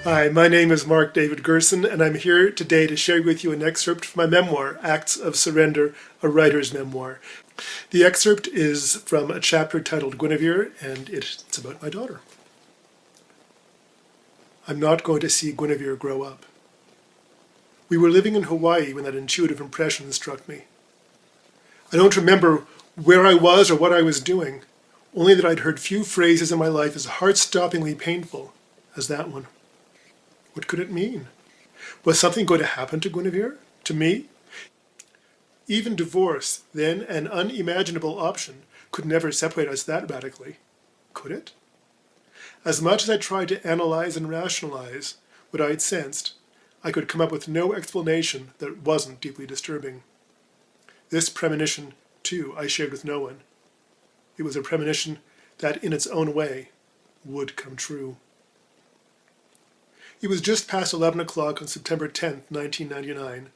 Hi, my name is Mark David Gerson, and I'm here today to share with you an excerpt from my memoir, Acts of Surrender, a writer's memoir. The excerpt is from a chapter titled Guinevere, and it's about my daughter. I'm not going to see Guinevere grow up. We were living in Hawaii when that intuitive impression struck me. I don't remember where I was or what I was doing, only that I'd heard few phrases in my life as heart-stoppingly painful as that one. What could it mean? Was something going to happen to Guinevere? To me? Even divorce, then an unimaginable option, could never separate us that radically. Could it? As much as I tried to analyze and rationalize what I'd sensed, I could come up with no explanation that wasn't deeply disturbing. This premonition, too, I shared with no one. It was a premonition that, in its own way, would come true. It was just past 11 o'clock on September 10th, 1999.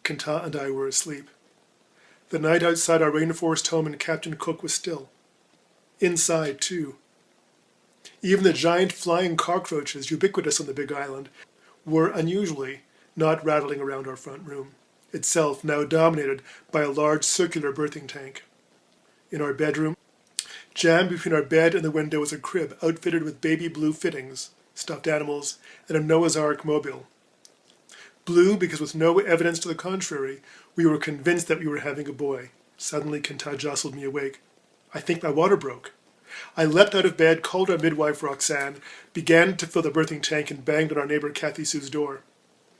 Kenta and I were asleep. The night outside our rainforest home in Captain Cook was still. Inside, too. Even the giant flying cockroaches, ubiquitous on the Big Island, were unusually not rattling around our front room, itself now dominated by a large circular birthing tank. In our bedroom, jammed between our bed and the window, was a crib outfitted with baby blue fittings, stuffed animals, and a Noah's Ark mobile. Blue because with no evidence to the contrary, we were convinced that we were having a boy. Suddenly Kenta jostled me awake. I think my water broke. I leapt out of bed, called our midwife Roxanne, began to fill the birthing tank, and banged on our neighbor Kathy Sue's door.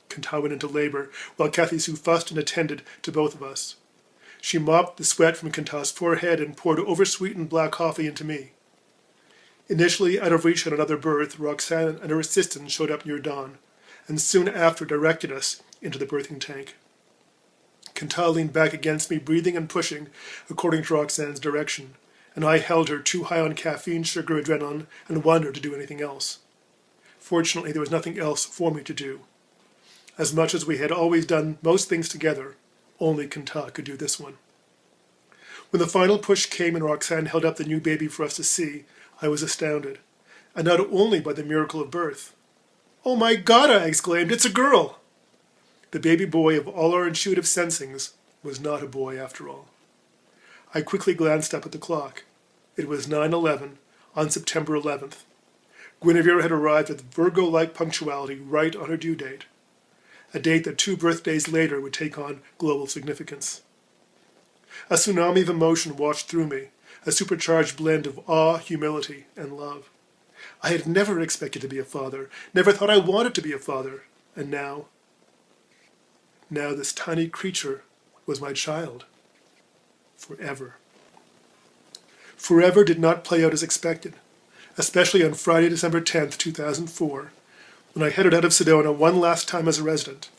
Kenta went into labor, while Kathy Sue fussed and attended to both of us. She mopped the sweat from Kenta's forehead and poured oversweetened black coffee into me. Initially out of reach on another birth, Roxanne and her assistant showed up near dawn, and soon after directed us into the birthing tank. Kenta leaned back against me, breathing and pushing, according to Roxanne's direction, and I held her too high on caffeine, sugar, adrenaline, and wondered to do anything else. Fortunately, there was nothing else for me to do. As much as we had always done most things together, only Kenta could do this one. When the final push came and Roxanne held up the new baby for us to see, I was astounded, and not only by the miracle of birth. "Oh my God," I exclaimed, "it's a girl!" The baby boy of all our intuitive sensings was not a boy after all. I quickly glanced up at the clock. It was 9:11 on September 11th. Guinevere had arrived with Virgo-like punctuality right on her due date, a date that 2 birthdays later would take on global significance. A tsunami of emotion washed through me, a supercharged blend of awe, humility, and love. I had never expected to be a father, never thought I wanted to be a father, and now this tiny creature was my child. Forever. Forever did not play out as expected, especially on Friday, December 10th, 2004, when I headed out of Sedona one last time as a resident.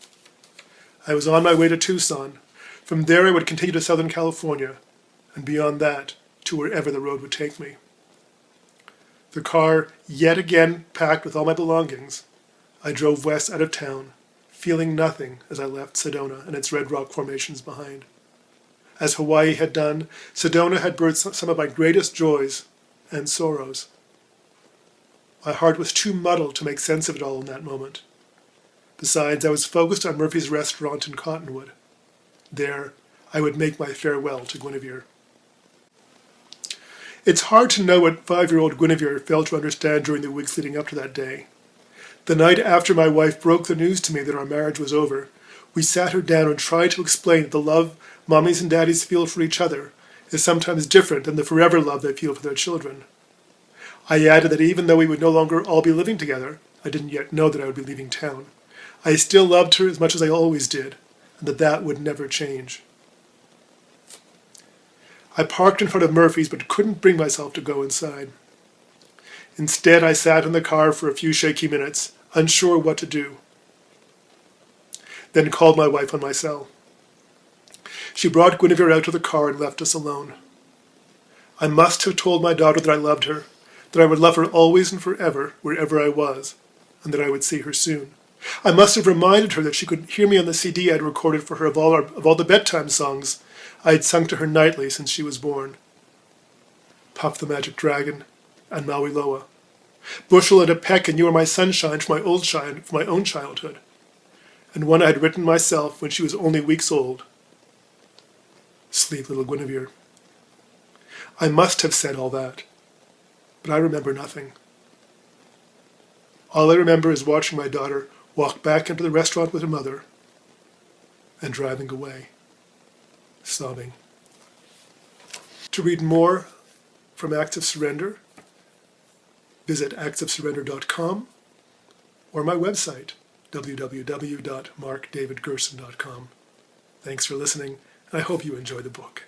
I was on my way to Tucson. From there I would continue to Southern California, and beyond that, to wherever the road would take me. The car, yet again packed with all my belongings, I drove west out of town, feeling nothing as I left Sedona and its red rock formations behind. As Hawaii had done, Sedona had birthed some of my greatest joys and sorrows. My heart was too muddled to make sense of it all in that moment. Besides, I was focused on Murphy's restaurant in Cottonwood. There, I would make my farewell to Guinevere. It's hard to know what 5-year-old Guinevere failed to understand during the weeks leading up to that day. The night after my wife broke the news to me that our marriage was over, we sat her down and tried to explain that the love mommies and daddies feel for each other is sometimes different than the forever love they feel for their children. I added that even though we would no longer all be living together, I didn't yet know that I would be leaving town, I still loved her as much as I always did, and that would never change. I parked in front of Murphy's but couldn't bring myself to go inside. Instead, I sat in the car for a few shaky minutes, unsure what to do. Then called my wife on my cell. She brought Guinevere out to the car and left us alone. I must have told my daughter that I loved her, that I would love her always and forever, wherever I was, and that I would see her soon. I must have reminded her that she could hear me on the CD I'd recorded for her of all the bedtime songs I had sung to her nightly since she was born. Puff the Magic Dragon and Maui Loa, Bushel and a peck, and you are my sunshine for my own childhood, and one I had written myself when she was only weeks old. Sleep, little Guinevere. I must have said all that, but I remember nothing. All I remember is watching my daughter walk back into the restaurant with her mother and driving away, sobbing. To read more from Acts of Surrender, visit actsofsurrender.com or my website, www.markdavidgerson.com. Thanks for listening, and I hope you enjoy the book.